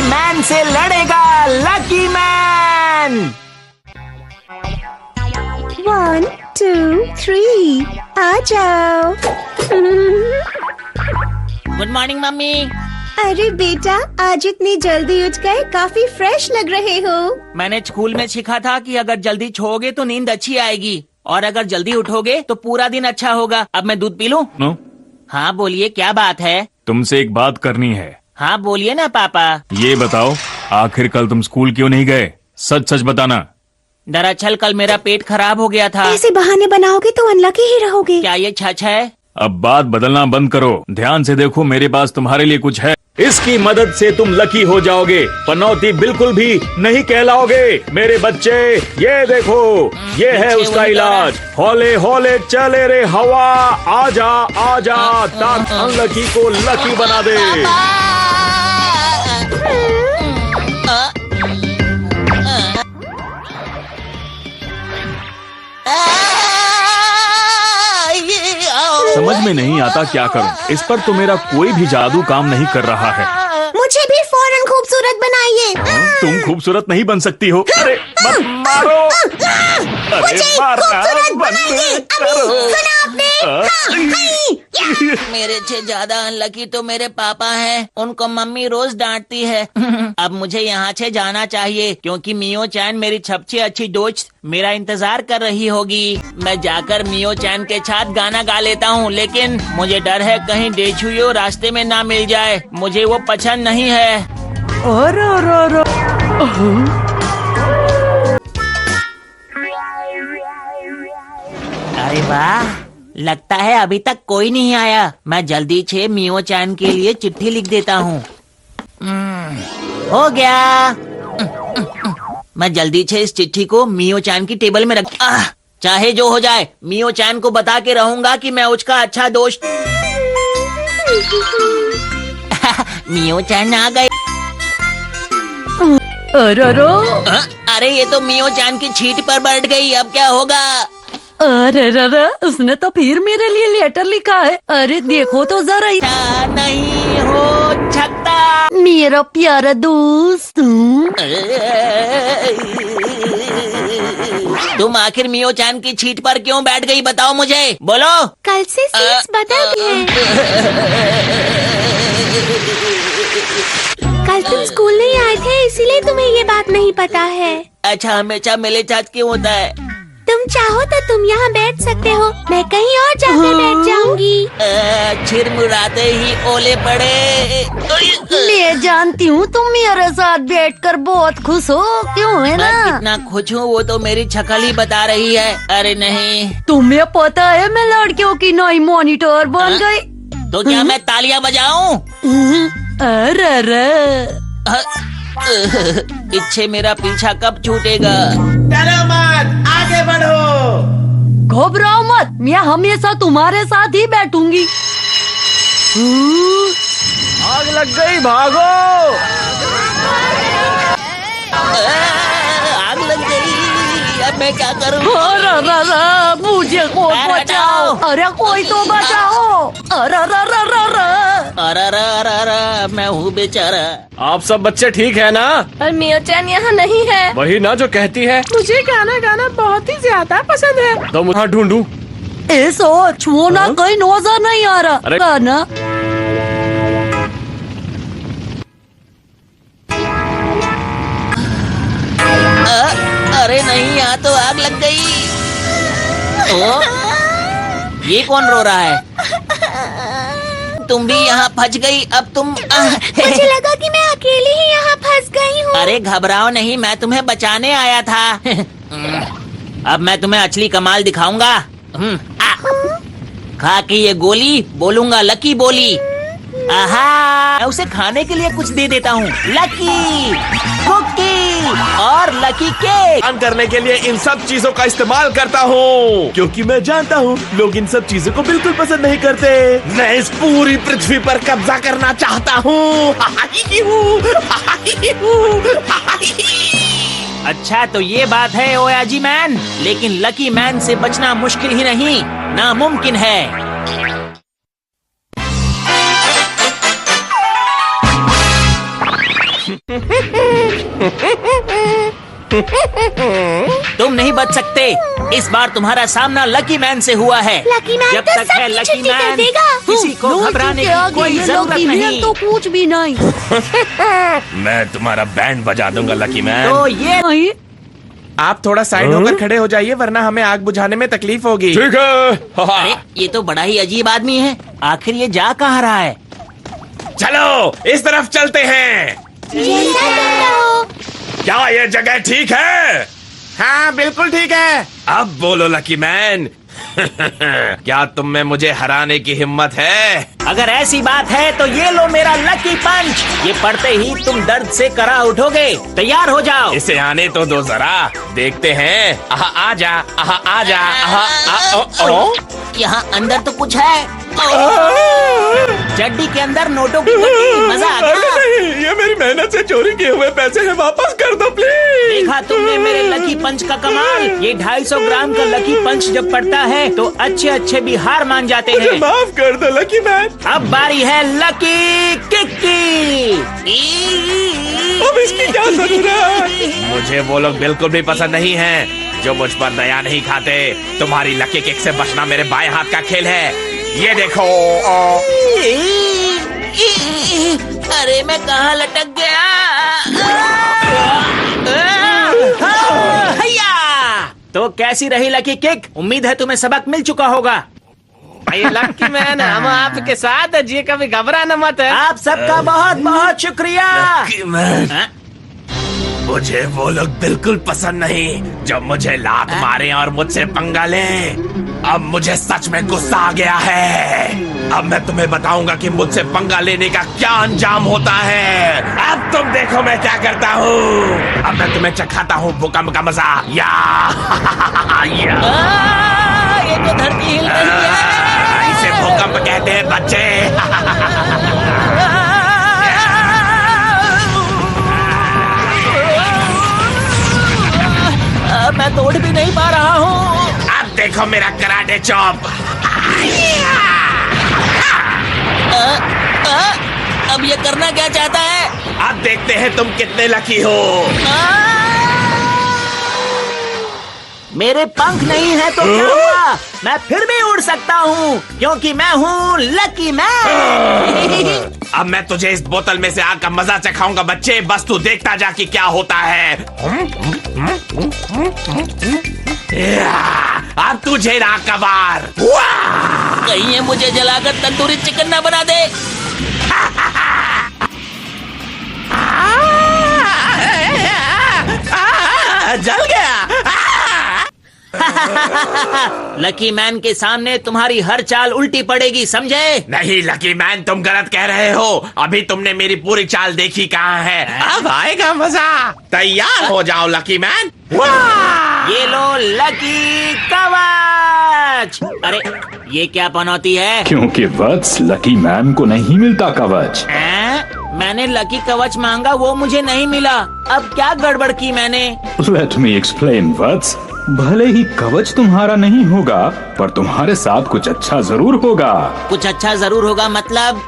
Man से लड़ेगा lucky man. 1, 2, 3 आ जाओ। Good morning mummy. अरे बेटा, आज इतनी जल्दी उठ गए, काफी फ्रेश लग रहे हो। मैंने स्कूल में सीखा था कि अगर जल्दी सोओगे तो नींद अच्छी आएगी और अगर जल्दी उठोगे तो पूरा दिन अच्छा होगा। अब मैं दूध पी लूं? नो। हाँ बोलिए, क्या बात है? तुमसे एक बात करनी है। हाँ बोलिए ना पापा। ये बताओ, आखिर कल तुम स्कूल क्यों नहीं गए? सच सच बताना। दरअसल कल मेरा पेट खराब हो गया था। ऐसे बहाने बनाओगे तो अनलकी ही रहोगे। क्या ये सच है? अब बात बदलना बंद करो, ध्यान से देखो, मेरे पास तुम्हारे लिए कुछ है। इसकी मदद से तुम लकी हो जाओगे, पनौती बिल्कुल भी नहीं कहलाओगे। मेरे बच्चे, ये देखो, ये है उसका इलाज। हौले हौले चले रे हवा, आजा आजा, ताक अनलकी को लकी बना दे। समझ में नहीं आता क्या करूं। इस पर तो मेरा कोई भी जादू काम नहीं कर रहा है। मुझे भी फौरन खूबसूरत बनाइए। तुम खूबसूरत नहीं बन सकती हो। अरे मत मारो। अरे मारना बंद करो। मेरे से ज्यादा अनलकी तो मेरे पापा हैं। उनको मम्मी रोज डांटती है। अब मुझे यहाँ से जाना चाहिए क्योंकि मियो चैन मेरी सबसे अच्छी दोस्त मेरा इंतजार कर रही होगी। मैं जाकर मियो चैन के साथ गाना गा लेता हूँ, लेकिन मुझे डर है कहीं डेचुयो रास्ते में ना मिल जाए। मुझे वो पसंद नहीं है। अरे वाह, लगता है अभी तक कोई नहीं आया। मैं जल्दी से मियो चैन के लिए चिट्ठी लिख देता हूँ। हो गया। मैं जल्दी से इस चिट्ठी को मियो चैन की टेबल में रख। चाहे जो हो जाए, मियो चैन को बता के रहूंगा कि मैं उसका अच्छा दोस्त। मियो चैन आ गए। अरे ये तो मियो चैन की छीट पर बैठ गई। अब क्या होगा? अरे रे, उसने तो फिर मेरे लिए लेटर लिखा है। अरे देखो तो जरा। नहीं हो सकता मेरा प्यारा दोस्त। तुम आखिर मियो चैन की छीट पर क्यों बैठ गई, बताओ मुझे, बोलो। कल से सीट्स बदल गए। कल तुम स्कूल नहीं आए थे, इसीलिए तुम्हें ये बात नहीं पता है। अच्छा, हमेशा मेरे साथ क्यों होता है? तुम चाहो तो तुम यहाँ बैठ सकते हो, मैं कहीं और जाकर बैठ जाऊंगी। छिरमुराते ही ओले पड़े। मैं जानती हूँ तुम मेरे साथ बैठकर बहुत खुश हो, क्यों है ना? मैं कितना खुश हूँ वो तो मेरी शक्ल ही बता रही है। अरे नहीं, तुम्हें पता है मैं लड़कियों की नई मॉनिटर बन गई। तो क्या मैं तालियां बजाऊं? अरे रे, इच्छे मेरा पीछा कब छूटेगा? डरो मत, आगे बढ़ो। घबराओ मत, मैं हमेशा तुम्हारे साथ ही बैठूंगी। आग लग गई, भागो। आग लग गई, अब मैं क्या करूं? मुझे कोई बचाओ। अरे कोई तो बचाओ। अरे मैं हूँ बेचारा। आप सब बच्चे ठीक है ना? और मियो चैन यहाँ नहीं है। वही ना जो कहती है। मुझे गाना गाना बहुत ही ज्यादा पसंद है। तो मुझे ढूंढूं। ऐसा छूना कहीं नजर नहीं आ रहा। अरे गाना अरे नहीं, यहाँ तो आग लग गई। ओ, ये कौन रो रहा है? तुम भी यहाँ फंस गई। अब तुम मुझे लगा कि मैं अकेली ही यहाँ फंस गई हूँ। अरे घबराओ नहीं, मैं तुम्हें बचाने आया था। अब मैं तुम्हें असली कमाल दिखाऊंगा। खा के ये गोली, बोलूंगा लकी बोली। आहा, मैं उसे खाने के लिए कुछ दे देता हूँ। लकी कुकी और लकी केक। काम करने के लिए इन सब चीजों का इस्तेमाल करता हूँ, क्योंकि मैं जानता हूँ लोग इन सब चीजों को बिल्कुल पसंद नहीं करते। मैं इस पूरी पृथ्वी पर कब्जा करना चाहता हूँ। अच्छा तो ये बात है ओयाजी मैन, लेकिन लकी मैन से बचना मुश्किल ही नहीं, नामुमकिन है। तुम नहीं बच सकते। इस बार तुम्हारा सामना लकी मैन से हुआ है। लकी मैन जब तो तक है सबकी लकी छुट्टी कर मैन, देगा। किसी को घबराने की कोई जरूरत नहीं। तो कुछ भी नहीं। मैं तुम्हारा बैंड बजा दूंगा लकी मैन। तो ये नहीं, आप थोड़ा साइड होकर खड़े हो जाइए, वरना हमें आग बुझाने में तकलीफ होगी। ठीक है। अरे ये तो बड़ा ही अजीब आदमी है। आखिर ये जा कहाँ रहा है? चलो इस तरफ चलते हैं। जैसा तुम कहो। क्या ये जगह ठीक है? हाँ बिल्कुल ठीक है। अब बोलो लकी मैन, क्या तुम में मुझे हराने की हिम्मत है? अगर ऐसी बात है तो ये लो मेरा लकी पंच। ये पढ़ते ही तुम दर्द से करा उठोगे। तैयार हो जाओ। इसे आने तो दो जरा, देखते हैं। आजा, आजा, यहाँ अंदर तो कुछ है। चड्डी के अंदर नोटों की गड्डी। मजा आ गया। नहीं, ये मेरी मेहनत से चोरी किए हुए पैसे हैं, वापस कर दो प्लीज। देखा तुमने मेरे लकी पंच का कमाल। ये 250 ग्राम का लकी पंच जब पड़ता है तो अच्छे अच्छे भी हार मान जाते मुझे हैं। माफ कर दो लकी मैन। अब बारी है लकी किक की। अब इसकी क्या जरूरत? मुझे वो लोग बिल्कुल भी पसंद नहीं हैं जो मुझ पर दया नहीं खाते। तुम्हारी लकी किक से बचना मेरे बाएं हाथ का खेल है। ये देखो। अरे मैं कहाँ लटक गया? हैया! तो कैसी रही लकी किक? उम्मीद है तुम्हें सबक मिल चुका होगा। लकी मैन, हम आपके साथ है जी, कभी घबराना मत है। आप सबका बहुत बहुत शुक्रिया। लकी मैन, हाँ? मुझे वो लोग बिल्कुल पसंद नहीं जो मुझे लात मारे और मुझसे पंगा ले। अब मुझे सच में गुस्सा आ गया है। अब मैं तुम्हें बताऊंगा कि मुझसे पंगा लेने का क्या अंजाम होता है। अब तुम देखो मैं क्या करता हूँ। अब मैं तुम्हें चखाता हूँ भूकंप का मजा। या ये तो धरती हिल रही है। इसे भूकंप कहते हैं बच्चे। मैं तोड़ भी नहीं पा रहा हूँ। अब देखो मेरा कराटे चॉप। अब ये करना क्या चाहता है? अब देखते हैं तुम कितने लकी हो। मेरे पंख नहीं है तो क्या हुआ? मैं फिर भी उड़ सकता हूँ क्योंकि मैं हूँ लकी मैन। अब मैं तुझे इस बोतल में से आग का मजा चखाऊंगा बच्चे। बस तू देखता जा कि क्या होता है। अब तुझे राग का वार। कहीं ये मुझे जलाकर तंदूरी चिकन ना बना दे। जल गया। लकी मैन के सामने तुम्हारी हर चाल उल्टी पड़ेगी, समझे? नहीं लकी मैन, तुम गलत कह रहे हो। अभी तुमने मेरी पूरी चाल देखी कहाँ है। अब आएगा मजा। तैयार हो जाओ लकी मैन। ये लो लकी कवच। अरे ये क्या पनौती है? क्योंकि वत्स लकी मैन को नहीं मिलता कवच। मैंने लकी कवच मांगा, वो मुझे नहीं मिला। अब क्या गड़बड़ की मैंने? लेट मी एक्सप्लेन वत्स। भले ही कवच तुम्हारा नहीं होगा, पर तुम्हारे साथ कुछ अच्छा जरूर होगा। कुछ अच्छा जरूर होगा मतलब?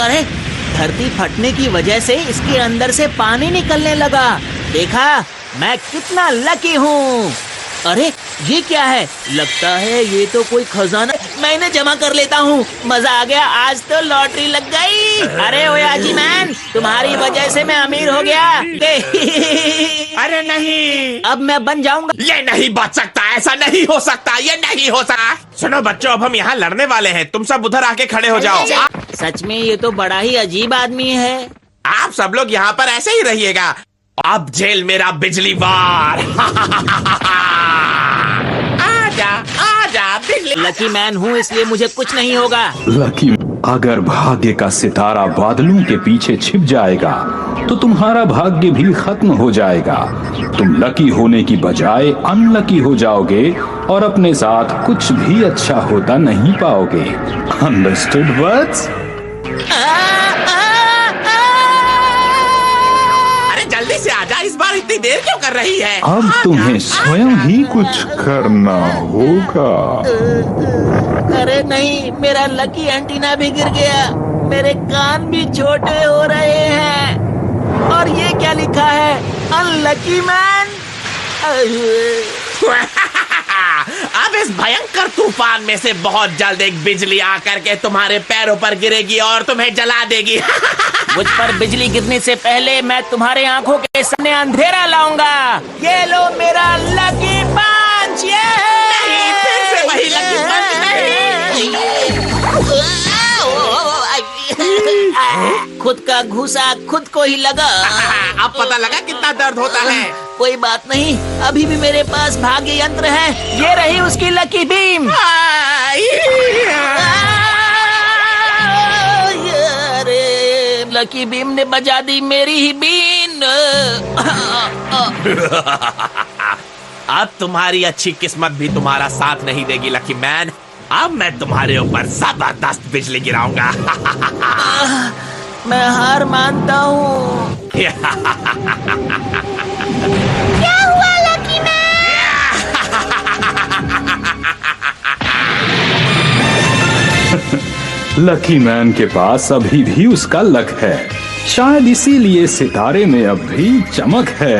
अरे धरती फटने की वजह से इसके अंदर से पानी निकलने लगा। देखा मैं कितना लकी हूँ। अरे ये क्या है? लगता है ये तो कोई खजाना। मैं इन्हें जमा कर लेता हूँ। मजा आ गया, आज तो लॉटरी लग गई। अरे ओयाजी मैन, तुम्हारी वजह से मैं अमीर हो गया। अरे नहीं, अब मैं बन जाऊंगा। ये नहीं बच सकता। ऐसा नहीं हो सकता। ये नहीं हो सकता। सुनो बच्चों, अब हम यहाँ लड़ने वाले हैं। तुम सब उधर आके खड़े हो जाओ। सच में ये तो बड़ा ही अजीब आदमी है। आप सब लोग यहाँ पर ऐसे ही रहिएगा। अब जेल मेरा बिजली वार। आजा आजा बिजली। लकी मैन हूँ इसलिए मुझे कुछ नहीं होगा। लकी, अगर भाग्य का सितारा बादलों के पीछे छिप जाएगा तो तुम्हारा भाग्य भी खत्म हो जाएगा। तुम लकी होने की बजाय अनलकी हो जाओगे और अपने साथ कुछ भी अच्छा होता नहीं पाओगे। Understood words? अरे जल्दी से आजा, इस बार इतनी देर क्यों कर रही है? अब तुम्हें स्वयं ही कुछ करना होगा। अरे नहीं, मेरा लकी एंटीना भी गिर गया। मेरे कान भी छोटे हो रहे हैं। और ये क्या लिखा है? Unlucky man. अब इस भयंकर तूफान में से बहुत जल्द एक बिजली आकर के तुम्हारे पैरों पर गिरेगी और तुम्हें जला देगी। मुझ पर बिजली गिरने से पहले मैं तुम्हारे आंखों के सामने अंधेरा लाऊंगा। ये लो मेरा लकी पंच। ये नहीं, फिर से वही लकी पंच नहीं। खुद का घूसा खुद को ही लगा। अब पता लगा कितना दर्द होता है। कोई बात नहीं, अभी भी मेरे पास भाग्य यंत्र है। ये रही उसकी लकी बीम। अरे लकी बीम ने बजा दी मेरी ही बीन। अब तुम्हारी अच्छी किस्मत भी तुम्हारा साथ नहीं देगी लकी मैन। अब मैं तुम्हारे ऊपर जबरदस्त बिजली गिराऊंगा। मैं हार मानता हूँ। क्या हुआ लकी मैन? लकी मैन के पास अभी भी उसका लक है। शायद इसीलिए सितारे में अब भी चमक है।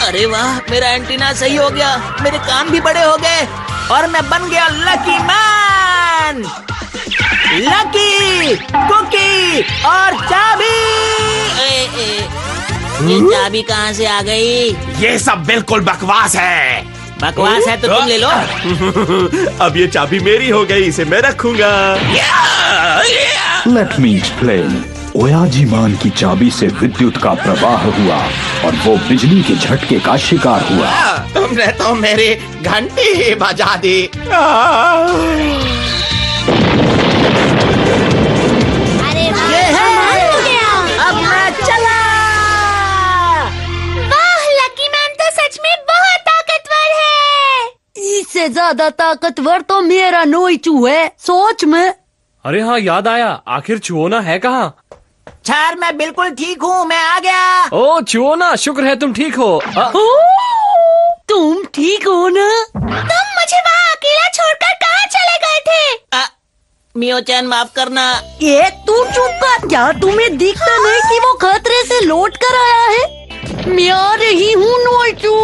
अरे वाह, मेरा एंटीना सही हो गया, मेरे कान भी बड़े हो गए और मैं बन गया लकी मैन। लकी, कुकी और चाबी। ये चाबी कहाँ से आ गई? ये सब बिल्कुल बकवास है। बकवास है तो तुम ले लो। अब ये चाबी मेरी हो गई, इसे मैं रखूंगा। Let me explain. ओयाजीमान की चाबी से विद्युत का प्रवाह हुआ और वो बिजली के झटके का शिकार हुआ। तुमने तो मेरी घंटी ही बजा दी। अरे वाह, हो गया। अब मैं चला। वाह, लकी मैन तो सच में बहुत ताकतवर है। इससे ज्यादा ताकतवर तो मेरा नोइचू है, सोच में। अरे हाँ, याद आया, आखिर चुओना है कहाँ? छार, मैं बिल्कुल ठीक हूँ, मैं आ गया। ओ चुओना, शुक्र है तुम ठीक हो। तुम ठीक हो ना? तुम मुझे वहाँ अकेला छोड़कर कहाँ चले गए थे? मियो चैन, माफ करना। ये तू चुप कर। क्या तुम्हें दिखता नहीं कि वो खतरे से लौट कर आया है? मैं आ रही हूँ नोइचू।